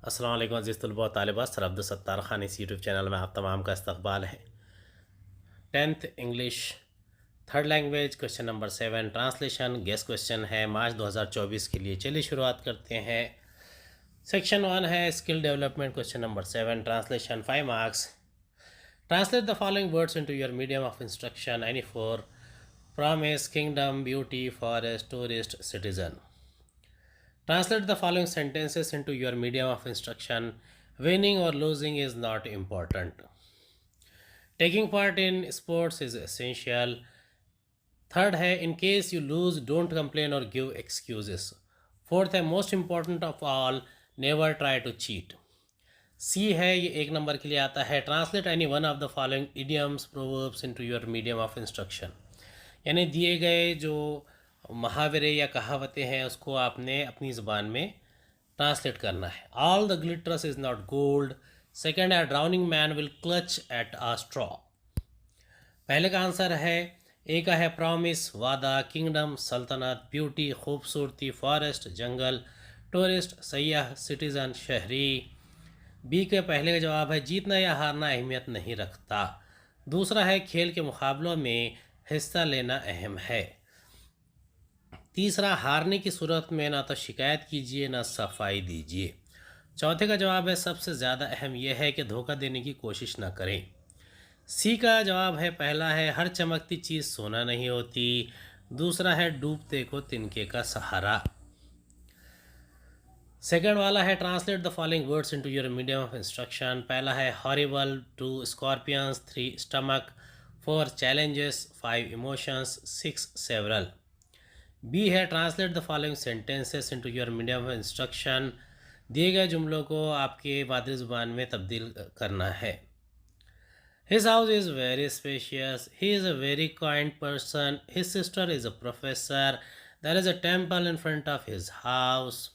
अस्सलाम वालेकुम अज़ीज़ तलबा तालिबात। सर अब्दुल खान इस यूट्यूब चैनल में आप तमाम का इस्तकबाल है। 10th English third language question number 7 translation guess question है मार्च 2024 के लिए। चलिए शुरुआत करते हैं। सेक्शन 1 है skill development. Question number 7 translation 5 marks. Translate the following words into your medium of instruction. Any four promise, kingdom, beauty, forest, tourist, citizen. Translate the following sentences into your medium of instruction. Winning or losing is not important. Taking part in sports is essential. Third है in case you lose, don't complain or give excuses. Fourth है most important of all, never try to cheat. C है ये एक number के लिए आता है Translate any one of the following idioms, proverbs into your medium of instruction. यानी दिए गए जो मुहावरे या कहावतें हैं उसको आपने अपनी ज़बान में ट्रांसलेट करना है। All the glitters is not gold. Second है drowning man will clutch at a straw. पहले का आंसर है ए का है प्रॉमिस वादा, किंगडम सल्तनत, ब्यूटी खूबसूरती, फॉरेस्ट जंगल, टूरिस्ट सयाह, सिटीज़न शहरी। बी के पहले का जवाब है जीतना या हारना अहमियत नहीं रखता। दूसरा है खेल के मुकाबलों में हिस्सा लेना अहम है। तीसरा हारने की सूरत में ना तो शिकायत कीजिए ना सफाई दीजिए। चौथे का जवाब है सबसे ज़्यादा अहम यह है कि धोखा देने की कोशिश ना करें। सी का जवाब है पहला है हर चमकती चीज़ सोना नहीं होती। दूसरा है डूबते को तिनके का सहारा। सेकंड वाला है translate the following words into your medium of instruction. पहला है horrible, 2 scorpions, 3 stomach, 4 challenges, 5 emotions, 6 several. B है translate the following sentences into your medium of instruction. दिए गए जुमलों को आपके मादरी ज़ुबान में तब्दील करना है। His house is very spacious, he is a very kind person, his sister is a professor, there is a temple in front of his house.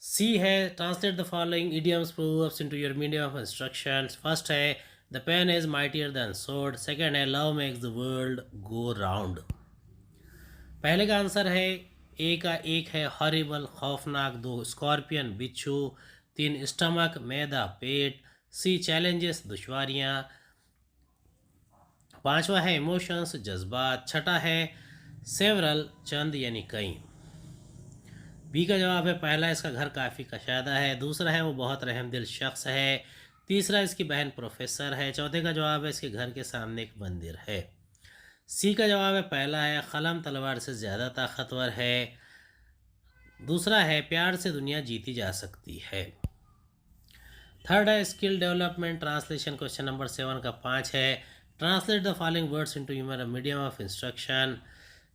C है translate the following idioms proverbs into your medium of instruction. First है the pen is mightier than sword. Second है love makes the world go round. पहले का answer है ए का एक है horrible खौफनाक, 2 स्कॉर्पियन बिच्छू, 3 स्टमक मैदा पेट, सी चैलेंजेस दुश्वारियाँ, पांचवा है इमोशंस जज्बात, छठा है सेवरल चंद यानी कई। बी का जवाब है पहला इसका घर काफ़ी कशादा है। दूसरा है वो बहुत रहमदिल शख्स है। तीसरा इसकी बहन प्रोफेसर है। चौथे का जवाब है इसके घर के सामने एक मंदिर है। सी का जवाब है पहला है कलम तलवार से ज़्यादा ताकतवर है। दूसरा है प्यार से दुनिया जीती जा सकती है। थर्ड है skill development translation. Question number 7 का 5 है translate the following words into your medium of instruction.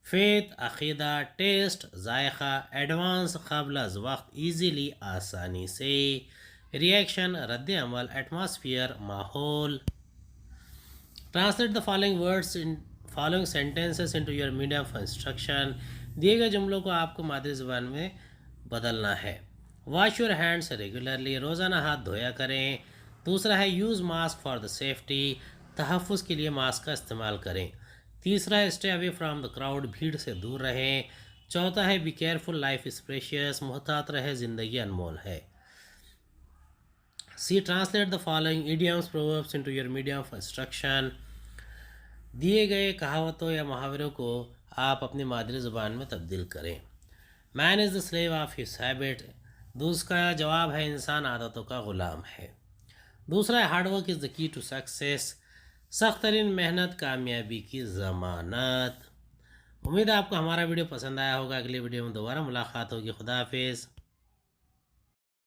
Faith अकीदा, टेस्ट जायका, एडवांस कबल अज वक्त ईजीली आसानी से, रिएक्शन रद्द अमल, एटमॉस्फेयर माहौल। Translate the following words in following sentences into your medium of instruction. दिए गए जुमलों को आपको मादरी ज़बान में बदलना है। वॉश योर हैंड्स रेगुलरली, रोज़ाना हाथ धोया करें। दूसरा है use mask for the safety, तहफ़्फ़ुज़ के लिए मास्क का इस्तेमाल करें। तीसरा है stay away from the crowd, भीड़ से दूर रहें। चौथा है be careful life is precious, मुहतात रहे ज़िंदगी अनमोल है। C translate the following idioms proverbs into your medium of instruction. दिए गए कहावतों या मुहावरों को आप अपनी मादरी ज़ुबान में तब्दील करें। Man is the slave of his habit. दूसरा जवाब है इंसान आदतों का ग़ुलाम है। दूसरा है hard work is the key to success, सख्त तरीन मेहनत कामयाबी की ज़मानत। उम्मीद है आपको हमारा वीडियो पसंद आया होगा। अगली वीडियो में दोबारा मुलाकात होगी। खुदा हाफिज़।